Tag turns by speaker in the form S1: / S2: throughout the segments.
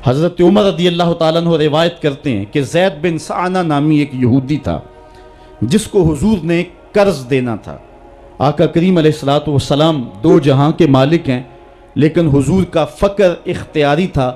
S1: حضرت عمر رضی اللہ تعالیٰ عنہ روایت کرتے ہیں کہ زید بن سعنہ نامی ایک یہودی تھا جس کو حضور نے قرض دینا تھا۔ آقا کریم علیہ الصلوۃ والسلام دو جہاں کے مالک ہیں، لیکن حضور کا فقر اختیاری تھا۔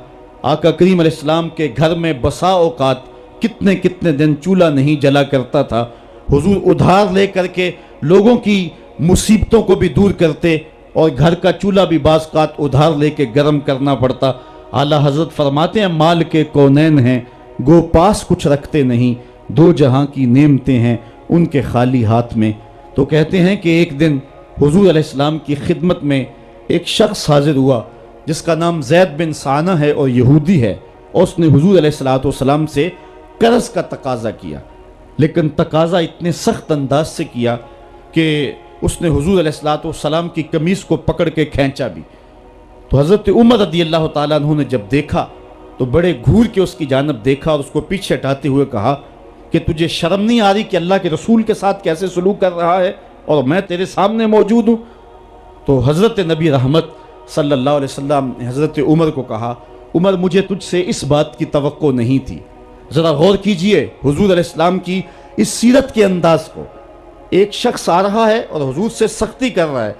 S1: آقا کریم علیہ السلام کے گھر میں بسا اوقات کتنے دن چولہا نہیں جلا کرتا تھا۔ حضور ادھار لے کر کے لوگوں کی مصیبتوں کو بھی دور کرتے، اور گھر کا چولہا بھی بعض اوقات ادھار لے کے گرم کرنا پڑتا۔ اعلیٰ حضرت فرماتے ہیں مال کے کونین ہیں گو پاس کچھ رکھتے نہیں، دو جہاں کی نعمتیں ہیں ان کے خالی ہاتھ میں۔ تو کہتے ہیں کہ ایک دن حضور علیہ السلام کی خدمت میں ایک شخص حاضر ہوا جس کا نام زید بن سعنہ ہے اور یہودی ہے، اور اس نے حضور علیہ السلام سے قرض کا تقاضا کیا، لیکن تقاضا اتنے سخت انداز سے کیا کہ اس نے حضور علیہ السلام کی قمیص کو پکڑ کے کھینچا بھی۔ تو حضرت عمر رضی اللہ تعالیٰ عنہ نے جب دیکھا تو بڑے گھور کے اس کی جانب دیکھا اور اس کو پیچھے ہٹاتے ہوئے کہا کہ تجھے شرم نہیں آ رہی کہ اللہ کے رسول کے ساتھ کیسے سلوک کر رہا ہے اور میں تیرے سامنے موجود ہوں؟ تو حضرت نبی رحمت صلی اللہ علیہ وسلم نے حضرت عمر کو کہا عمر مجھے تجھ سے اس بات کی توقع نہیں تھی۔ ذرا غور کیجئے حضور علیہ السلام کی اس سیرت کے انداز کو۔ ایک شخص آ رہا ہے اور حضور سے سختی کر رہا ہے،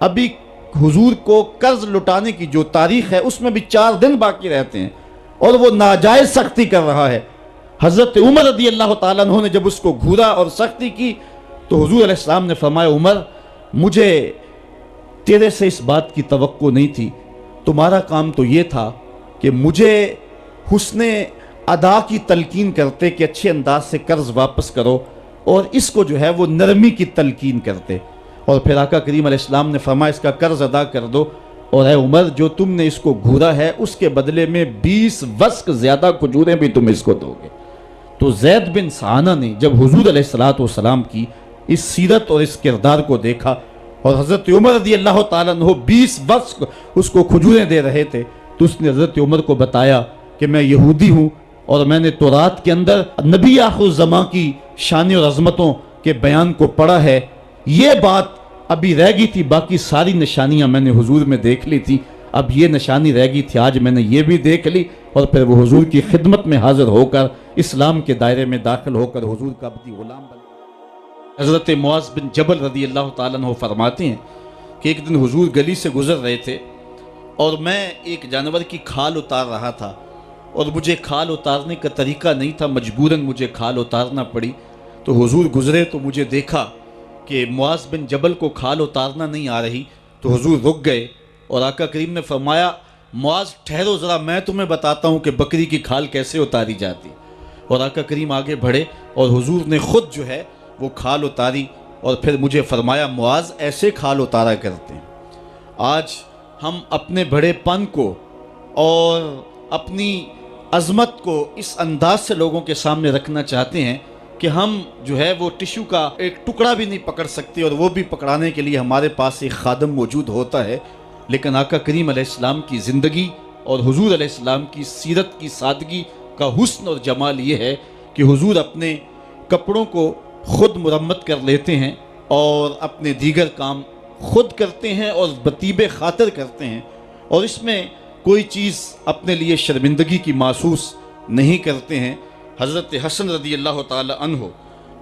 S1: ابھی حضور کو قرض لٹانے کی جو تاریخ ہے اس میں بھی 4 دن باقی رہتے ہیں، اور وہ ناجائز سختی کر رہا ہے۔ حضرت عمر رضی اللہ تعالیٰ عنہ نے جب اس کو گھورا اور سختی کی تو حضور علیہ السلام نے فرمایا عمر مجھے تیرے سے اس بات کی توقع نہیں تھی، تمہارا کام تو یہ تھا کہ مجھے حسن ادا کی تلقین کرتے کہ اچھے انداز سے قرض واپس کرو، اور اس کو جو ہے وہ نرمی کی تلقین کرتے، اور پھر آقا کریم علیہ السلام نے فرمایا اس کا قرض ادا کر دو، اور اے عمر جو تم نے اس کو گھورا ہے اس کے بدلے میں 20 وسق زیادہ کھجوریں بھی تم اس کو دو گے۔ تو زید بن سعنہ نے جب حضور علیہ السلام کی اس سیرت اور اس کردار کو دیکھا، اور حضرت عمر رضی اللہ تعالیٰ عنہ 20 وسق اس کو کھجوریں دے رہے تھے، تو اس نے حضرت عمر کو بتایا کہ میں یہودی ہوں اور میں نے تورات کے اندر نبی آخر الزماں کی شان اور عظمتوں کے بیان کو پڑھا ہے، یہ بات ابھی رہ گئی تھی، باقی ساری نشانیاں میں نے حضور میں دیکھ لی تھی، اب یہ نشانی رہ گئی تھی، آج میں نے یہ بھی دیکھ لی، اور پھر وہ حضور کی خدمت میں حاضر ہو کر اسلام کے دائرے میں داخل ہو کر حضور کا عبدی غلام بن۔ حضرت معاذ بن جبل رضی اللہ تعالیٰ عنہ فرماتے ہیں کہ ایک دن حضور گلی سے گزر رہے تھے اور میں ایک جانور کی کھال اتار رہا تھا، اور مجھے کھال اتارنے کا طریقہ نہیں تھا، مجبوراً مجھے کھال اتارنا پڑی۔ تو حضور گزرے تو مجھے دیکھا کہ معاذ بن جبل کو کھال اتارنا نہیں آ رہی، تو حضور رک گئے اور آقا کریم نے فرمایا معاذ ٹھہرو ذرا میں تمہیں بتاتا ہوں کہ بکری کی کھال کیسے اتاری جاتی، اور آقا کریم آگے بڑھے اور حضور نے خود جو ہے وہ کھال اتاری، اور پھر مجھے فرمایا معاذ ایسے کھال اتارا کرتے ہیں۔ آج ہم اپنے بڑے پن کو اور اپنی عظمت کو اس انداز سے لوگوں کے سامنے رکھنا چاہتے ہیں کہ ہم جو ہے وہ ٹشو کا ایک ٹکڑا بھی نہیں پکڑ سکتے، اور وہ بھی پکڑانے کے لیے ہمارے پاس ایک خادم موجود ہوتا ہے، لیکن آقا کریم علیہ السلام کی زندگی اور حضور علیہ السلام کی سیرت کی سادگی کا حسن اور جمال یہ ہے کہ حضور اپنے کپڑوں کو خود مرمت کر لیتے ہیں اور اپنے دیگر کام خود کرتے ہیں اور بطیب خاطر کرتے ہیں، اور اس میں کوئی چیز اپنے لیے شرمندگی کی محسوس نہیں کرتے ہیں۔ حضرت حسن رضی اللہ تعالی عنہ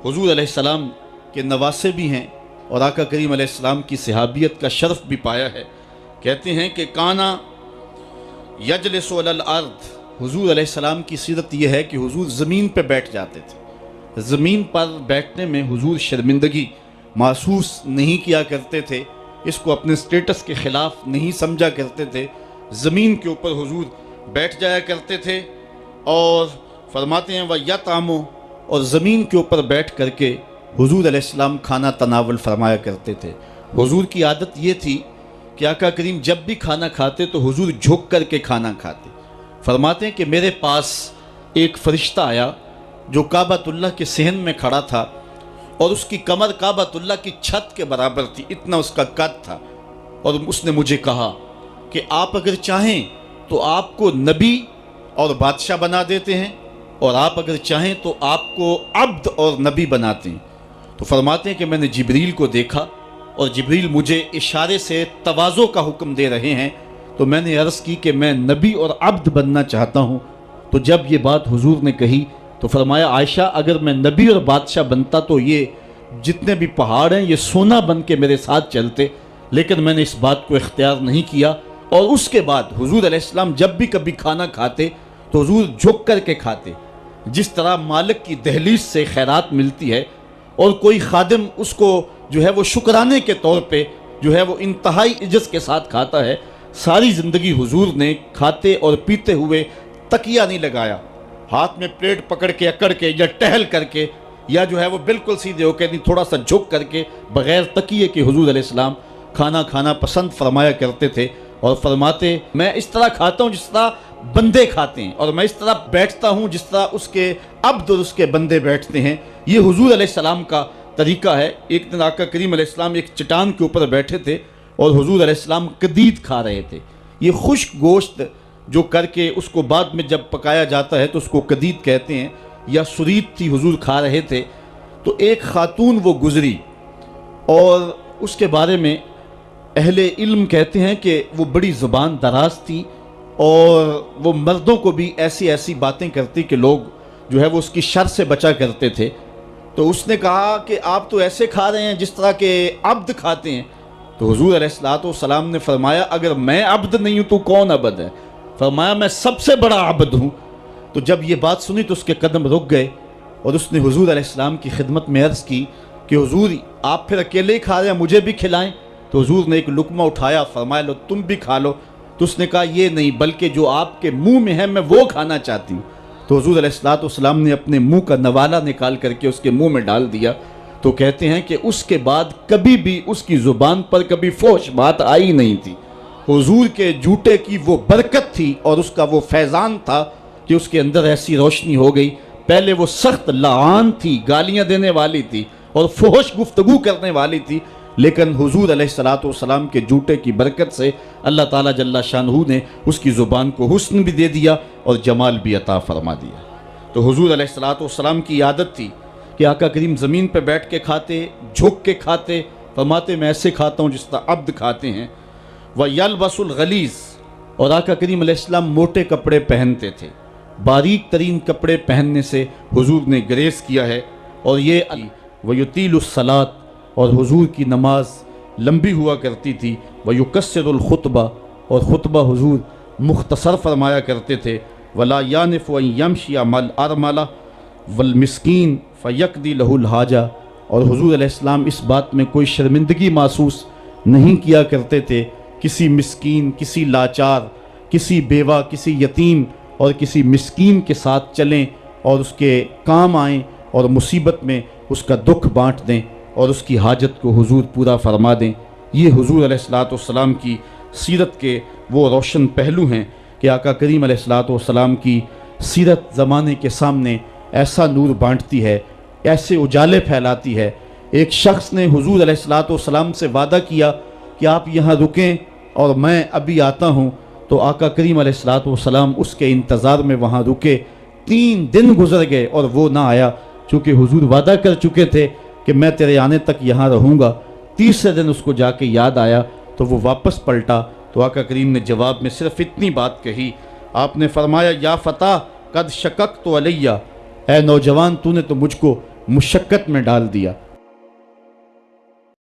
S1: حضور علیہ السلام کے نواسے بھی ہیں اور آقا کریم علیہ السلام کی صحابیت کا شرف بھی پایا ہے۔ کہتے ہیں کہ کانا یجلس علی الارض، حضور علیہ السلام کی سیرت یہ ہے کہ حضور زمین پہ بیٹھ جاتے تھے، زمین پر بیٹھنے میں حضور شرمندگی محسوس نہیں کیا کرتے تھے، اس کو اپنے سٹیٹس کے خلاف نہیں سمجھا کرتے تھے، زمین کے اوپر حضور بیٹھ جایا کرتے تھے، اور فرماتے ہیں وَيَطْعَمُ، اور زمین کے اوپر بیٹھ کر کے حضور علیہ السلام کھانا تناول فرمایا کرتے تھے۔ حضور کی عادت یہ تھی کہ آقا کریم جب بھی کھانا کھاتے تو حضور جھک کر کے کھانا کھاتے۔ فرماتے ہیں کہ میرے پاس ایک فرشتہ آیا جو کعبۃ اللہ کے صحن میں کھڑا تھا، اور اس کی کمر کعبۃ اللہ کی چھت کے برابر تھی، اتنا اس کا قد تھا، اور اس نے مجھے کہا کہ آپ اگر چاہیں تو آپ کو نبی اور بادشاہ بنا دیتے ہیں، اور آپ اگر چاہیں تو آپ کو عبد اور نبی بناتے ہیں۔ تو فرماتے ہیں کہ میں نے جبریل کو دیکھا، اور جبریل مجھے اشارے سے تواضع کا حکم دے رہے ہیں، تو میں نے عرض کی کہ میں نبی اور عبد بننا چاہتا ہوں۔ تو جب یہ بات حضور نے کہی تو فرمایا عائشہ اگر میں نبی اور بادشاہ بنتا تو یہ جتنے بھی پہاڑ ہیں یہ سونا بن کے میرے ساتھ چلتے، لیکن میں نے اس بات کو اختیار نہیں کیا۔ اور اس کے بعد حضور علیہ السلام جب بھی کبھی کھانا کھاتے تو حضور جھک کر کے کھاتے، جس طرح مالک کی دہلیز سے خیرات ملتی ہے اور کوئی خادم اس کو جو ہے وہ شکرانے کے طور پہ جو ہے وہ انتہائی عجز کے ساتھ کھاتا ہے، ساری زندگی حضور نے کھاتے اور پیتے ہوئے تکیہ نہیں لگایا، ہاتھ میں پلیٹ پکڑ کے اکڑ کے یا ٹہل کر کے یا جو ہے وہ بالکل سیدھے ہو کے نہیں، تھوڑا سا جھک کر کے بغیر تکیے کے حضور علیہ السلام کھانا کھانا پسند فرمایا کرتے تھے، اور فرماتے میں اس طرح کھاتا ہوں جس طرح بندے کھاتے ہیں، اور میں اس طرح بیٹھتا ہوں جس طرح اس کے عبد اور اس کے بندے بیٹھتے ہیں۔ یہ حضور علیہ السلام کا طریقہ ہے۔ ایک دن آقا کریم علیہ السلام ایک چٹان کے اوپر بیٹھے تھے اور حضور علیہ السلام قدید کھا رہے تھے۔ یہ خشک گوشت جو کر کے اس کو بعد میں جب پکایا جاتا ہے تو اس کو قدید کہتے ہیں، یا سرید تھی، حضور کھا رہے تھے۔ تو ایک خاتون وہ گزری اور اس کے بارے میں اہل علم کہتے ہیں کہ وہ بڑی زبان دراز تھی اور وہ مردوں کو بھی ایسی ایسی باتیں کرتی کہ لوگ جو ہے وہ اس کی شر سے بچا کرتے تھے۔ تو اس نے کہا کہ آپ تو ایسے کھا رہے ہیں جس طرح کے عبد کھاتے ہیں۔ تو حضور علیہ السلام نے فرمایا اگر میں عبد نہیں ہوں تو کون عبد ہے؟ فرمایا میں سب سے بڑا عبد ہوں۔ تو جب یہ بات سنی تو اس کے قدم رک گئے اور اس نے حضور علیہ السلام کی خدمت میں عرض کی کہ حضور آپ پھر اکیلے ہی کھا رہے ہیں، مجھے بھی کھلائیں۔ تو حضور نے ایک لقمہ اٹھایا، فرمایا لو تم بھی کھا لو۔ تو اس نے کہا یہ نہیں، بلکہ جو آپ کے منہ میں ہے میں وہ کھانا چاہتی ہوں۔ تو حضور علیہ السلام نے اپنے منہ کا نوالا نکال کر کے اس کے منہ میں ڈال دیا۔ تو کہتے ہیں کہ اس کے بعد کبھی بھی اس کی زبان پر کبھی فحش بات آئی نہیں تھی۔ حضور کے جوٹے کی وہ برکت تھی اور اس کا وہ فیضان تھا کہ اس کے اندر ایسی روشنی ہو گئی۔ پہلے وہ سخت لعان تھی، گالیاں دینے والی تھی اور فحش گفتگو کرنے والی تھی، لیکن حضور علیہ السلام کے جوٹے کی برکت سے اللہ تعالیٰ جل شانہ نے اس کی زبان کو حسن بھی دے دیا اور جمال بھی عطا فرما دیا۔ تو حضور علیہ السلام کی عادت تھی کہ آقا کریم زمین پہ بیٹھ کے کھاتے، جھک کے کھاتے، فرماتے میں ایسے کھاتا ہوں جس طرح عبد کھاتے ہیں۔ وَيَلْبَسُ الْغَلِيظ، اور آقا کریم علیہ السلام موٹے کپڑے پہنتے تھے، باریک ترین کپڑے پہننے سے حضور نے گریز کیا ہے۔ اور یہ وَيُطِيلُ الصَّلَاةَ، اور حضور کی نماز لمبی ہوا کرتی تھی۔ وَيُقَصِّرُ الْخُطْبَةَ، اور خطبہ حضور مختصر فرمایا کرتے تھے۔ وَلَا يَانِفُ أَن يَمْشِيَ مَعَ الْأَرْمَلَةِ وَالْمِسْكِينِ فَيَقْضِي لَهُ الْحَاجَةَ، اور حضور علیہ السلام اس بات میں کوئی شرمندگی محسوس نہیں کیا کرتے تھے کسی مسکین، کسی لاچار، کسی بیوہ، کسی یتیم اور کسی مسکین کے ساتھ چلیں اور اس کے کام آئیں اور مصیبت میں اس کا دکھ بانٹ دیں اور اس کی حاجت کو حضور پورا فرما دیں۔ یہ حضور علیہ السلام کی سیرت کے وہ روشن پہلو ہیں کہ آقا کریم علیہ السلام کی سیرت زمانے کے سامنے ایسا نور بانٹتی ہے، ایسے اجالے پھیلاتی ہے۔ ایک شخص نے حضور علیہ السلام سے وعدہ کیا کہ آپ یہاں رکیں اور میں ابھی آتا ہوں، تو آقا کریم علیہ السلام اس کے انتظار میں وہاں رکے۔ 3 دن گزر گئے اور وہ نہ آیا، چونکہ حضور وعدہ کر چکے تھے کہ میں تیرے آنے تک یہاں رہوں گا۔ تیسرے دن اس کو جا کے یاد آیا تو وہ واپس پلٹا، تو آقا کریم نے جواب میں صرف اتنی بات کہی، آپ نے فرمایا یا فتیٰ قد شککت علیہ، اے نوجوان تو نے تو مجھ کو مشقت میں ڈال دیا۔